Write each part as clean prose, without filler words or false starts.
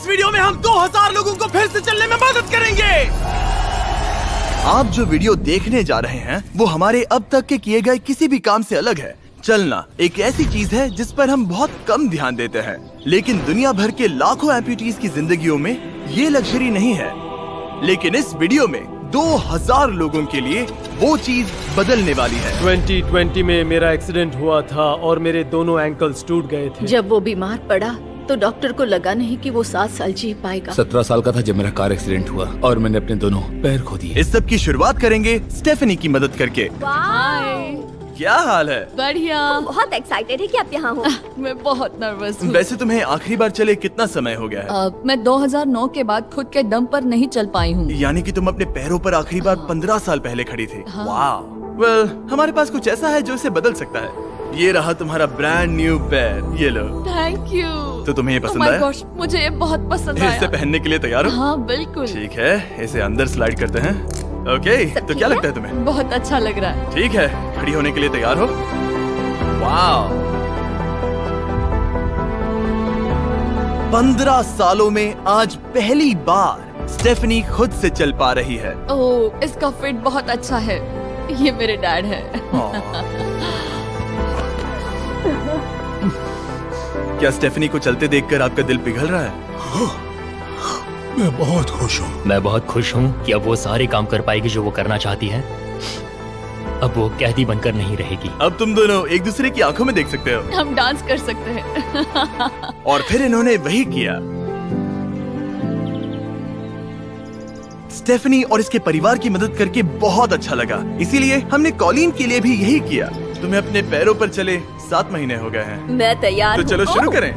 इस वीडियो में हम 2000 लोगों को फिर से चलने में मदद करेंगे। आप जो वीडियो देखने जा रहे हैं वो हमारे अब तक के किए गए किसी भी काम से अलग है। चलना एक ऐसी चीज है जिस पर हम बहुत कम ध्यान देते हैं, लेकिन दुनिया भर के लाखों एम्पुटीज की जिंदगियों में ये लग्जरी नहीं है। लेकिन इस वीडियो में 2000 लोगों के लिए वो चीज बदलने वाली है। 2020 में मेरा एक्सीडेंट हुआ था और मेरे दोनों एंकल्स टूट गए थे। जब वो बीमार पड़ा तो डॉक्टर को लगा नहीं कि वो 7 साल जी पाएगा। 17 साल का था जब मेरा कार एक्सीडेंट हुआ और मैंने अपने दोनों पैर खो दिए। इस सब की शुरुआत करेंगे स्टेफनी की मदद करके। क्या हाल है? बढ़िया। बहुत एक्साइटेड है कि आप यहाँ हो। मैं बहुत नर्वस हूँ। वैसे तुम्हें आखिरी बार चले कितना समय हो गया है? मैं 2009 के बाद खुद के दम पर नहीं चल पाई हूँ। यानी कि तुम अपने पैरों पर आखिरी बार 15 साल पहले खड़ी थी। वाह। वेल, हमारे पास कुछ ऐसा है जो इसे बदल सकता है। ये रहा तुम्हारा ब्रांड न्यू पैर, ये लो। Thank you. तो तुम्हें ये Oh पसंद my आया? gosh, मुझे ये बहुत पसंद आया। इसे पहनने के लिए तैयार हो? हाँ बिल्कुल। ठीक है, इसे अंदर स्लाइड करते हैं। ओके, तो क्या लगता है तुम्हें? बहुत अच्छा लग रहा है। ठीक है, खड़ी होने के लिए तैयार हो? वाह। 15 सालों में आज पहली बार स्टेफनी खुद से चल पा रही है। ओह, इसका फिट बहुत अच्छा है। ये मेरे डैड है। क्या स्टेफनी को चलते देखकर आपका दिल पिघल रहा है? मैं बहुत खुश हूँ। मैं बहुत खुश हूँ कि अब वो सारे काम कर पाएगी जो वो करना चाहती है। अब वो कैदी बनकर नहीं रहेगी। अब तुम दोनों एक दूसरे की आंखों में देख सकते हो। हम डांस कर सकते हैं। और फिर इन्होंने वही किया। स्टेफनी और इसके परिवार की मदद करके बहुत अच्छा लगा, इसीलिए हमने कॉलिन के लिए भी यही किया। तुम्हें अपने पैरों पर चले 7 महीने हो गए हैं। मैं तैयार तो चलो शुरू करें।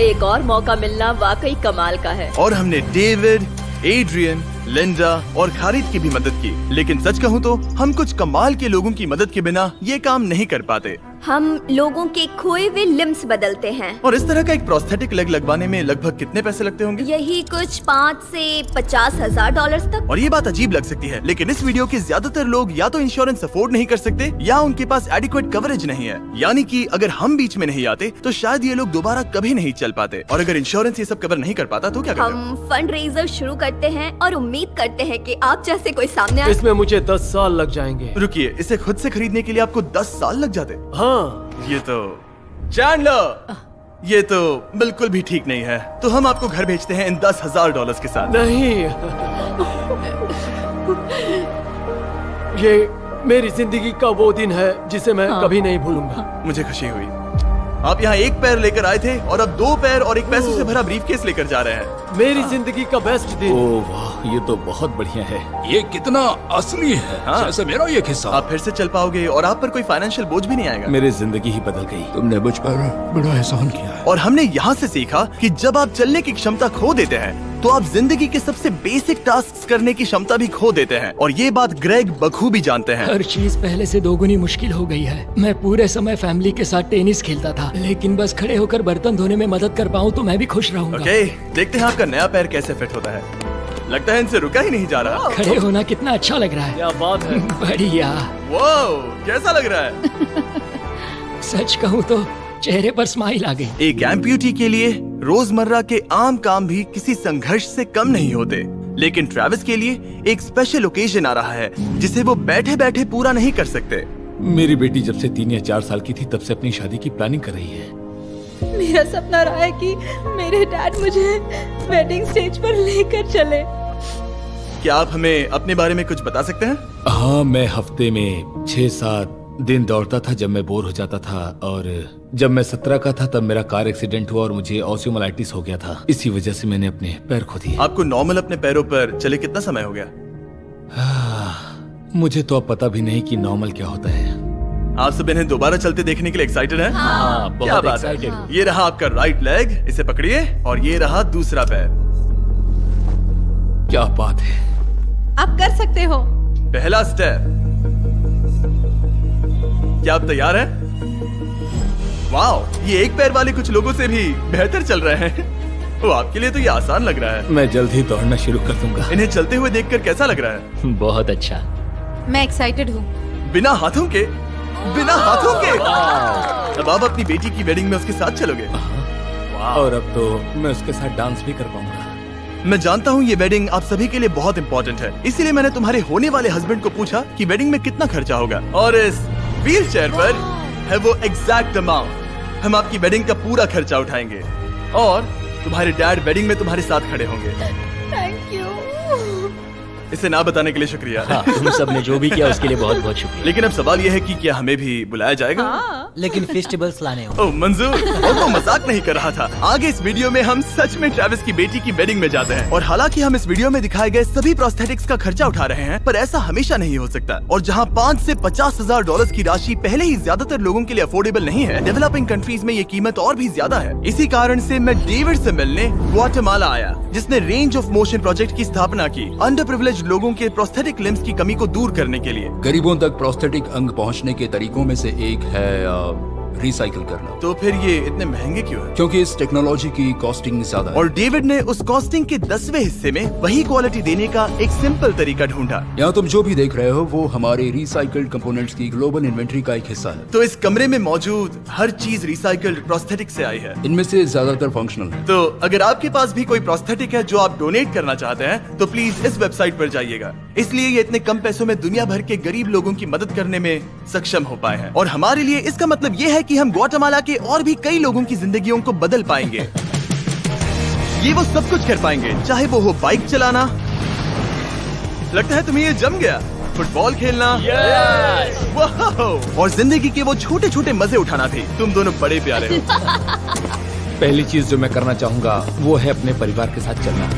एक और मौका मिलना वाकई कमाल का है। और हमने डेविड, एड्रियन, लिंडा और खालिद की भी मदद की। लेकिन सच कहूँ तो हम कुछ कमाल के लोगों की मदद के बिना ये काम नहीं कर पाते। हम लोगों के खोए हुए लिम्स बदलते हैं। और इस तरह का एक प्रोस्थेटिक लेग लगवाने में लगभग कितने पैसे लगते होंगे? यही कुछ 5 से 50 हजार डॉलर तक। और ये बात अजीब लग सकती है, लेकिन इस वीडियो के ज्यादातर लोग या तो इंश्योरेंस अफोर्ड नहीं कर सकते या उनके पास एडिक्वेट कवरेज नहीं है। यानी कि अगर हम बीच में नहीं आते तो शायद ये लोग दोबारा कभी नहीं चल पाते। और अगर इंश्योरेंस ये सब कवर नहीं कर पाता तो क्या करते? हम फंड रेजर शुरू करते हैं और उम्मीद करते हैं कि आप जैसे कोई सामने आए। इसमें मुझे 10 साल लग जाएंगे। रुकिए, इसे खुद से खरीदने के लिए आपको 10 साल लग जाते? हाँ। ये तो चैंडलर, ये तो बिल्कुल भी ठीक नहीं है। तो हम आपको घर भेजते हैं इन $10,000 के साथ। नहीं, ये मेरी जिंदगी का वो दिन है जिसे मैं कभी नहीं भूलूंगा। मुझे खुशी हुई। आप यहाँ एक पैर लेकर आए थे और अब 2 पैर और एक पैसों से भरा ब्रीफकेस लेकर जा रहे हैं। मेरी जिंदगी का बेस्ट दिन। ओह वाह, ये तो बहुत बढ़िया है। ये कितना असली है। हाँ। जैसे मेरा ये किस्सा। आप फिर से चल पाओगे और आप पर कोई फाइनेंशियल बोझ भी नहीं आएगा। मेरी जिंदगी ही बदल गई। तुमने मुझ पर बड़ा एहसान किया है। और हमने यहाँ से सीखा कि जब आप चलने की क्षमता खो देते हैं तो आप जिंदगी के सबसे बेसिक टास्क करने की क्षमता भी खो देते हैं। और ये बात ग्रेग बखूबी जानते हैं। हर चीज पहले से दोगुनी मुश्किल हो गई है। मैं पूरे समय फैमिली के साथ टेनिस खेलता था, लेकिन बस खड़े होकर बर्तन धोने में मदद कर पाऊँ तो मैं भी खुश रहूंगा। ओके, देखते हैं आपका नया पैर कैसे फिट होता है। लगता है इनसे रुका ही नहीं जा रहा। खड़े होना कितना अच्छा लग रहा है। क्या बात है। बढ़िया। वाओ, कैसा लग रहा है? सच कहूँ तो चेहरे पर स्माइल आ गई। एक एम्प्यूटी के लिए रोजमर्रा के आम काम भी किसी संघर्ष से कम नहीं होते, लेकिन ट्रेविस के लिए एक स्पेशल ओकेजन आ रहा है जिसे वो बैठे बैठे पूरा नहीं कर सकते। मेरी बेटी जब से 3 या 4 साल की थी तब से अपनी शादी की प्लानिंग कर रही है। मेरा सपना रहा है कि मेरे डैड मुझे वेडिंग स्टेज पर लेकर चले। क्या आप हमें अपने बारे में कुछ बता सकते हैं? हाँ, मैं हफ्ते में 6-7 दिन दौड़ता था जब मैं बोर हो जाता था। और जब मैं 17 का था तब मेरा कार एक्सीडेंट हुआ और मुझे ऑस्टियोमाइलाइटिस हो गया था। इसी वजह से मैंने अपने पैर खो दिए। आपको नॉर्मल अपने पैरों पर चले कितना समय हो गया? मुझे तो अब पता भी नहीं कि नॉर्मल क्या होता है। आप सब इन्हें दोबारा चलते देखने के लिए एक्साइटेड हैं? हाँ, क्या बहुत बात है। एक्साइटेड। ये रहा आपका राइट लेग, इसे पकड़िए। और ये रहा दूसरा पैर। क्या बात है। आप कर सकते हो। पहला स्टेप। क्या आप तैयार हैं? वाओ, ये एक पैर वाले कुछ लोगों से भी बेहतर चल रहे हैं। वो आपके लिए तो ये आसान लग रहा है। मैं जल्द ही दौड़ना शुरू कर दूंगा। इन्हें चलते हुए देखकर कैसा लग रहा है? बहुत अच्छा। मैं एक्साइटेड हूँ। बिना हाथों के? बिना हाथों के? अब आप अपनी बेटी की वेडिंग में उसके साथ चलोगे? और अब तो मैं उसके साथ डांस भी कर पाऊंगा। मैं जानता हूँ ये वेडिंग आप सभी के लिए बहुत इंपॉर्टेंट है, इसीलिए मैंने तुम्हारे होने वाले हस्बैंड को पूछा कि वेडिंग में कितना खर्चा होगा, और इस व्हील चेयर पर है वो एग्जैक्ट अमाउंट। हम आपकी वेडिंग का पूरा खर्चा उठाएंगे और तुम्हारे डैड वेडिंग में तुम्हारे साथ खड़े होंगे। Thank you. इसे ना बताने के लिए शुक्रिया। हाँ, तुम सब ने जो भी किया उसके लिए बहुत बहुत शुक्रिया। लेकिन अब सवाल यह है कि क्या हमें भी बुलाया जाएगा? लेकिन फेस्टिवल्स लाने हो। ओह मंजूर, और वो मजाक नहीं कर रहा था। आगे इस वीडियो में हम सच में ट्रेविस की बेटी की वेडिंग में जाते हैं, और हालांकि हम इस वीडियो में दिखाए गए सभी प्रोस्थेटिक्स का खर्चा उठा रहे हैं, पर ऐसा हमेशा नहीं हो सकता। और जहां 5 से 50,000 डॉलर्स की राशि पहले ही ज्यादातर लोगों के लिए अफोर्डेबल नहीं है, डेवलपिंग कंट्रीज में ये कीमत और भी ज्यादा है। इसी कारण से मैं डेविड से मिलने ग्वाटेमाला आया, जिसने रेंज ऑफ मोशन प्रोजेक्ट की स्थापना की अंडर प्रिविलेज्ड लोगों के प्रोस्थेटिक लिम्स की कमी को दूर करने के लिए। गरीबों तक प्रोस्थेटिक अंग पहुंचने के तरीकों में से एक है रिसाइकिल करना। तो फिर ये इतने महंगे क्यों है? क्योंकि इस टेक्नोलॉजी की कॉस्टिंग ज्यादा है। और डेविड ने उस कॉस्टिंग के 10वें हिस्से में वही क्वालिटी देने का एक सिंपल तरीका ढूंढा। यहाँ तुम जो भी देख रहे हो वो हमारे रिसाइकल्ड कंपोनेंट्स की ग्लोबल इन्वेंट्री का एक हिस्सा है। तो इस कमरे में मौजूद हर चीज रिसाइकल्ड प्रोस्थेटिक से आई है। इनमें से ज्यादातर फंक्शनल है। तो अगर आपके पास भी कोई प्रोस्थेटिक है जो आप डोनेट करना चाहते हैं, तो प्लीज इस वेबसाइट पर जाइएगा। इसलिए ये इतने कम पैसों में दुनिया भर के गरीब लोगों की मदद करने में सक्षम हो पाए हैं। और हमारे लिए इसका मतलब ये है कि हम ग्वाटेमाला के और भी कई लोगों की जिंदगियों को बदल पाएंगे। ये वो सब कुछ कर पाएंगे, चाहे वो हो बाइक चलाना, लगता है तुम्हें ये जम गया, फुटबॉल खेलना, वाह, और जिंदगी के वो छोटे छोटे मजे उठाना भी। तुम दोनों बड़े प्यारे हो। पहली चीज जो मैं करना चाहूंगा वो है अपने परिवार के साथ चलना।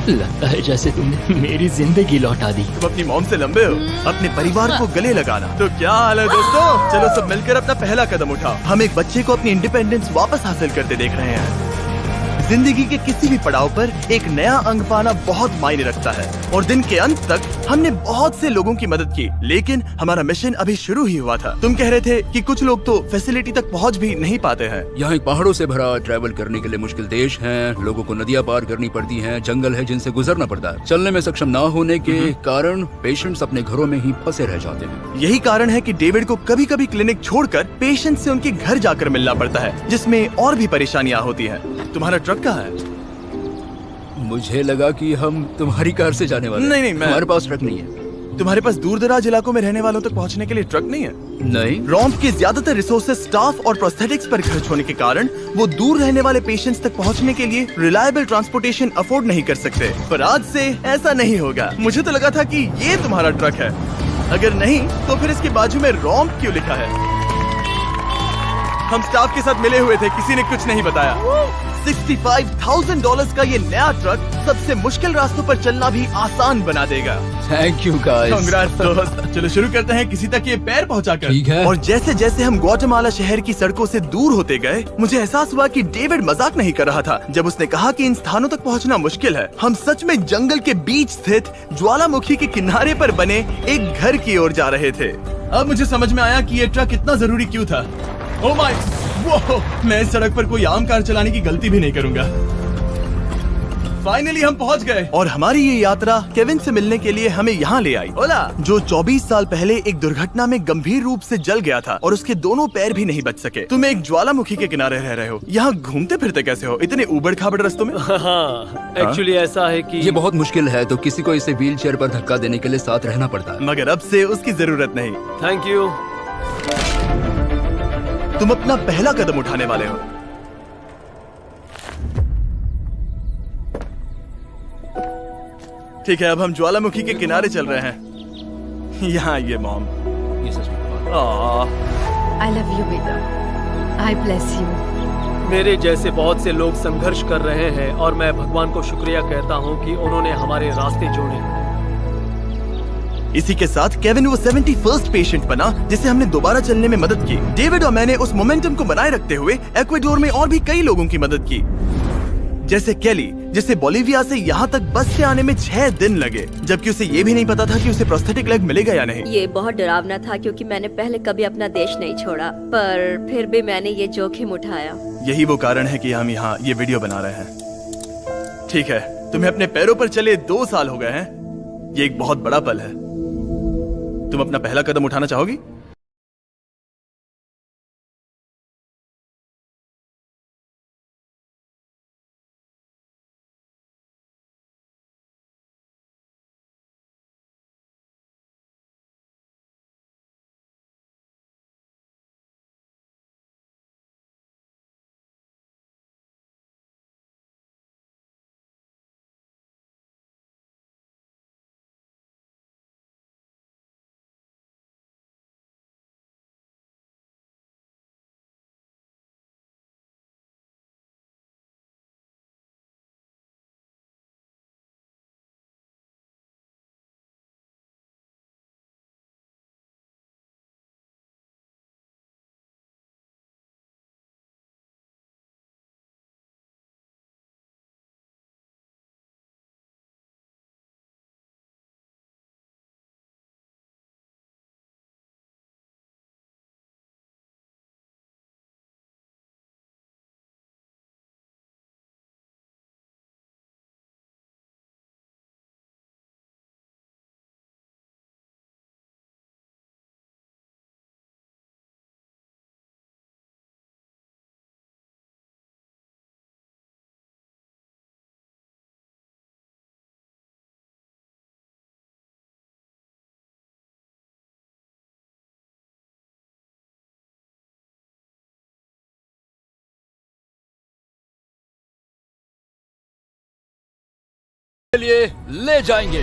लगता है जैसे तुमने मेरी जिंदगी लौटा दी। तुम अपनी मॉम से लंबे हो, अपने परिवार को गले लगाना। तो क्या हाल है दोस्तों? चलो सब मिलकर अपना पहला कदम उठाओ। हम एक बच्चे को अपनी इंडिपेंडेंस वापस हासिल करते देख रहे हैं। जिंदगी के किसी भी पड़ाव पर एक नया अंग पाना बहुत मायने रखता है, और दिन के अंत तक हमने बहुत से लोगों की मदद की, लेकिन हमारा मिशन अभी शुरू ही हुआ था। तुम कह रहे थे कि कुछ लोग तो फैसिलिटी तक पहुंच भी नहीं पाते हैं। यहाँ एक पहाड़ों से भरा ट्रैवल करने के लिए मुश्किल देश है, लोगों को नदियाँ पार करनी पड़ती हैं, जंगल है जिनसे गुजरना पड़ता है। चलने में सक्षम न होने के कारण पेशेंट्स अपने घरों में ही फंसे रह जाते हैं। यही कारण है कि डेविड को कभी कभी क्लिनिक छोड़कर पेशेंट से उनके घर जाकर मिलना पड़ता है, जिसमें और भी परेशानियां होती हैं। तुम्हारा ट्रक कहाँ है? मुझे लगा कि हम तुम्हारी कार से जाने वाले हैं। नहीं, हमारे पास ट्रक नहीं है। तुम्हारे पास दूर दराज इलाकों में रहने वालों तक पहुंचने के लिए ट्रक नहीं है? नहीं। रॉम्प के ज्यादातर रिसोर्सेज स्टाफ और प्रोस्थेटिक्स पर खर्च होने के कारण वो दूर रहने वाले पेशेंट्स तक पहुंचने के लिए रिलायबल ट्रांसपोर्टेशन अफोर्ड नहीं कर सकते। पर आज से ऐसा नहीं होगा। मुझे तो लगा था कि ये तुम्हारा ट्रक है। अगर नहीं तो फिर इसके बाजू में रॉम्प क्यों लिखा है? हम स्टाफ के साथ मिले हुए थे, किसी ने कुछ नहीं बताया। $65,000 का ये नया ट्रक सबसे मुश्किल रास्तों पर चलना भी आसान बना देगा। Thank you guys. कांग्रेस दोस्त। चलो शुरू करते हैं, किसी तक ये पैर पहुंचाकर। ठीक है। और जैसे जैसे हम ग्वाटेमाला शहर की सड़कों से दूर होते गए, मुझे एहसास हुआ कि डेविड मजाक नहीं कर रहा था जब उसने कहा कि इन स्थानों तक पहुंचना मुश्किल है। हम सच में जंगल के बीच स्थित ज्वालामुखी के किनारे पर बने एक घर की ओर जा रहे थे। अब मुझे समझ में आया कि ये ट्रक इतना जरूरी क्यों था। ओह माय, वो मैं इस सड़क पर कोई आम कार चलाने की गलती भी नहीं करूंगा। फाइनली हम पहुंच गए, और हमारी ये यात्रा केविन से मिलने के लिए हमें यहाँ ले आई। ओला, जो 24 साल पहले एक दुर्घटना में गंभीर रूप से जल गया था और उसके दोनों पैर भी नहीं बच सके। तुम एक ज्वालामुखी के किनारे रह रहे हो, यहाँ घूमते फिरते कैसे हो इतने उबड़ खाबड़ रास्तों में? हाँ, एक्चुअली ऐसा है कि ये बहुत मुश्किल है, तो किसी को इसे व्हील चेयर पर धक्का देने के लिए साथ रहना पड़ता है। मगर अब से उसकी जरूरत नहीं। Thank you. तुम अपना पहला कदम उठाने वाले हो। ठीक है, अब हम ज्वालामुखी के किनारे चल रहे हैं। यहाँ ये मॉम। आई लव यू बेटा, आई ब्लेस यू। मेरे जैसे बहुत से लोग संघर्ष कर रहे हैं, और मैं भगवान को शुक्रिया कहता हूँ कि उन्होंने हमारे रास्ते जोड़े। इसी के साथ केविन वो 71st पेशेंट बना जिसे हमने दोबारा चलने में मदद की। डेविड और मैंने उस मोमेंटम को बनाए रखते हुए एक्वाडोर में और भी कई लोगों की मदद की, जैसे केली, जिसे बोलिविया से यहाँ तक बस से आने में 6 दिन लगे, जबकि उसे ये भी नहीं पता था कि उसे प्रोस्थेटिक लेग मिलेगा या नहीं। ये बहुत डरावना था क्योंकि मैंने पहले कभी अपना देश नहीं छोड़ा, पर फिर भी मैंने ये जोखिम उठाया। यही वो कारण है कि हम यहाँ ये वीडियो बना रहे हैं। ठीक है, तुम्हें अपने पैरों पर चले 2 साल हो गए हैं। ये एक बहुत बड़ा पल है। तुम अपना पहला कदम उठाना चाहोगी? के लिए ले जाएंगे।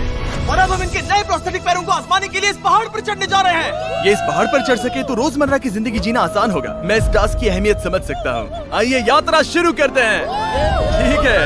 और अब हम इनके नए प्रोस्थेटिक पैरों को आजमाने के लिए इस पहाड़ पर चढ़ने जा रहे हैं। ये इस पहाड़ पर चढ़ सके तो रोजमर्रा की जिंदगी जीना आसान होगा। मैं इस टास्क की अहमियत समझ सकता हूँ। आइए यात्रा शुरू करते हैं। ठीक है,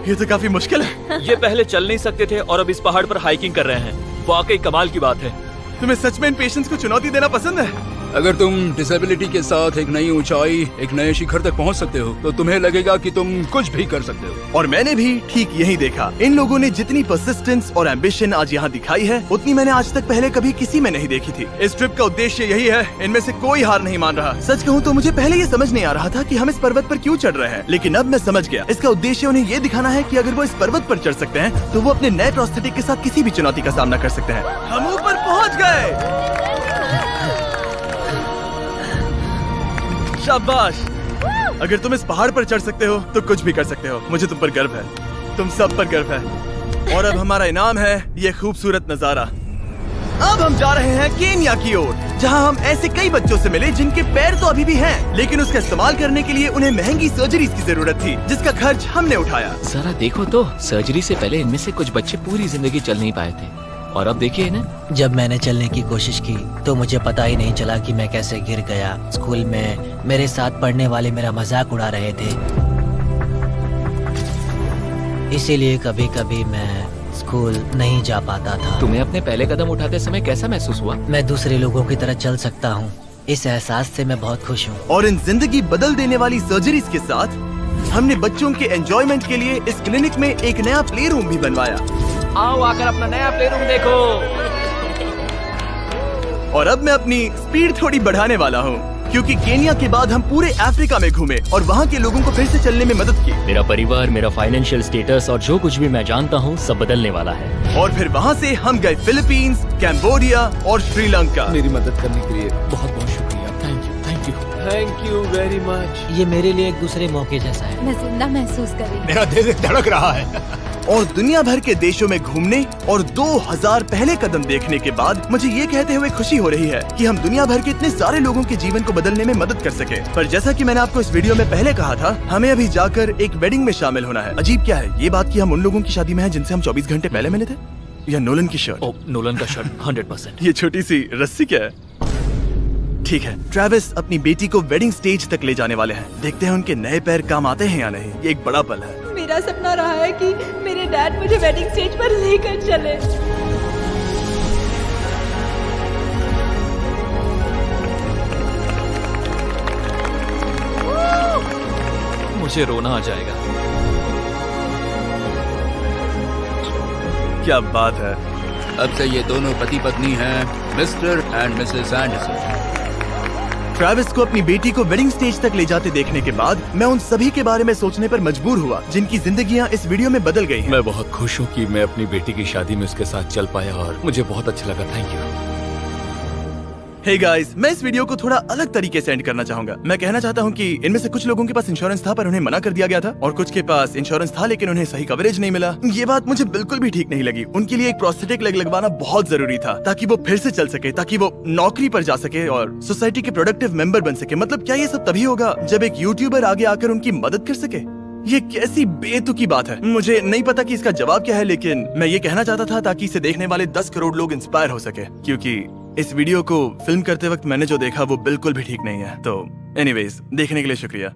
ये तो काफी मुश्किल है। ये पहले चल नहीं सकते थे और अब इस पहाड़ पर हाइकिंग कर रहे हैं। वाकई कमाल की बात है। तुम्हें सच में इन पेशेंट्स को चुनौती देना पसंद है? अगर तुम डिसेबिलिटी के साथ एक नई ऊंचाई, एक नए शिखर तक पहुंच सकते हो तो तुम्हें लगेगा कि तुम कुछ भी कर सकते हो। और मैंने भी ठीक यही देखा। इन लोगों ने जितनी परसिस्टेंस और एम्बिशन आज यहाँ दिखाई है, उतनी मैंने आज तक पहले कभी किसी में नहीं देखी थी। इस ट्रिप का उद्देश्य यही है, इनमें से कोई हार नहीं मान रहा। सच कहूँ तो मुझे पहले ये समझ नहीं आ रहा था कि हम इस पर्वत पर क्यों चढ़ रहे हैं, लेकिन अब मैं समझ गया। इसका उद्देश्य उन्हें ये दिखाना है कि अगर वो इस पर्वत पर चढ़ सकते हैं तो वो अपने नए प्रोस्थेटिक के साथ किसी भी चुनौती का सामना कर सकते हैं। हम ऊपर पहुँच गए। शाबाश। अगर तुम इस पहाड़ पर चढ़ सकते हो तो कुछ भी कर सकते हो। मुझे तुम पर गर्व है, तुम सब पर गर्व है। और अब हमारा इनाम है ये खूबसूरत नजारा। अब हम जा रहे हैं केन्या की ओर, जहां हम ऐसे कई बच्चों से मिले जिनके पैर तो अभी भी हैं, लेकिन उसका इस्तेमाल करने के लिए उन्हें महंगी सर्जरीज की जरूरत थी, जिसका खर्च हमने उठाया। जरा देखो तो, सर्जरी से पहले इनमें से कुछ बच्चे पूरी जिंदगी चल नहीं पाए थे, और अब देखिए इन्हें। जब मैंने चलने की कोशिश की तो मुझे पता ही नहीं चला कि मैं कैसे गिर गया। स्कूल में मेरे साथ पढ़ने वाले मेरा मजाक उड़ा रहे थे, इसीलिए कभी कभी मैं स्कूल नहीं जा पाता था। तुम्हें अपने पहले कदम उठाते समय कैसा महसूस हुआ? मैं दूसरे लोगों की तरह चल सकता हूँ, इस एहसास से मैं बहुत खुश हूँ। और इन जिंदगी बदल देने वाली सर्जरीज के साथ हमने बच्चों के एंजॉयमेंट के लिए इस क्लिनिक में एक नया प्ले रूम भी बनवाया। आओ आकर अपना नया प्ले रूम देखो। और अब मैं अपनी स्पीड थोड़ी बढ़ाने वाला हूँ, क्योंकि केन्या के बाद हम पूरे अफ्रीका में घूमे और वहाँ के लोगों को फिर से चलने में मदद की। मेरा परिवार, मेरा फाइनेंशियल स्टेटस और जो कुछ भी मैं जानता हूँ सब बदलने वाला है। और फिर वहाँ से हम गए फिलीपींस, कैम्बोडिया और श्रीलंका। मेरी मदद करने के लिए बहुत बहुत शुक्रिया। Thank you, thank you, thank you very much. ये मेरे लिए एक दूसरे मौके जैसा है। मैं जिंदा महसूस कर रही हूँ। मेरा दिल धड़क रहा है। और दुनिया भर के देशों में घूमने और 2000 पहले कदम देखने के बाद मुझे ये कहते हुए खुशी हो रही है कि हम दुनिया भर के इतने सारे लोगों के जीवन को बदलने में मदद कर सके। पर जैसा कि मैंने आपको इस वीडियो में पहले कहा था, हमें अभी जाकर एक वेडिंग में शामिल होना है। अजीब क्या है ये बात कि हम उन लोगों की शादी में हैं जिनसे हम 24 घंटे पहले मिले थे। या नोलन की शर्ट। ओ, नोलन का शर्ट 100%। ये छोटी सी रस्सी क्या है? ठीक है, ट्रेविस अपनी बेटी को वेडिंग स्टेज तक ले जाने वाले हैं। देखते हैं उनके नए पैर काम आते हैं या नहीं। ये एक बड़ा पल है। मेरा सपना रहा है कि मेरे डैड मुझे वेडिंग स्टेज पर लेकर चले। मुझे रोना आ जाएगा। क्या बात है। अब से ये दोनों पति पत्नी हैं, mister and Mrs Anderson. Travis को अपनी बेटी को वेडिंग स्टेज तक ले जाते देखने के बाद मैं उन सभी के बारे में सोचने पर मजबूर हुआ जिनकी जिंदगियां इस वीडियो में बदल गई हैं। मैं बहुत खुश हूँ कि मैं अपनी बेटी की शादी में उसके साथ चल पाया और मुझे बहुत अच्छा लगा। Thank you. हे गाइस, मैं इस वीडियो को थोड़ा अलग तरीके से एंड करना चाहूंगा। मैं कहना चाहता हूं कि इनमें से कुछ लोगों के पास इंश्योरेंस था पर उन्हें मना कर दिया गया था, और कुछ के पास इंश्योरेंस था लेकिन उन्हें सही कवरेज नहीं मिला। ये बात मुझे बिल्कुल भी ठीक नहीं लगी। उनके लिए एक प्रोस्थेटिक लेग लगवाना बहुत जरूरी था ताकि वो फिर से चल सके, ताकि वो नौकरी पर जा सके और सोसाइटी के प्रोडक्टिव मेंबर बन सके। मतलब क्या ये सब तभी होगा जब एक यूट्यूबर आगे आकर उनकी मदद कर सके? ये कैसी बेतुकी बात है। मुझे नहीं पता कि इसका जवाब क्या है, लेकिन मैं ये कहना चाहता था ताकि इसे देखने वाले 10 करोड़ लोग इंस्पायर हो सके, क्योंकि इस वीडियो को फिल्म करते वक्त मैंने जो देखा वो बिल्कुल भी ठीक नहीं है। तो एनीवेज, देखने के लिए शुक्रिया।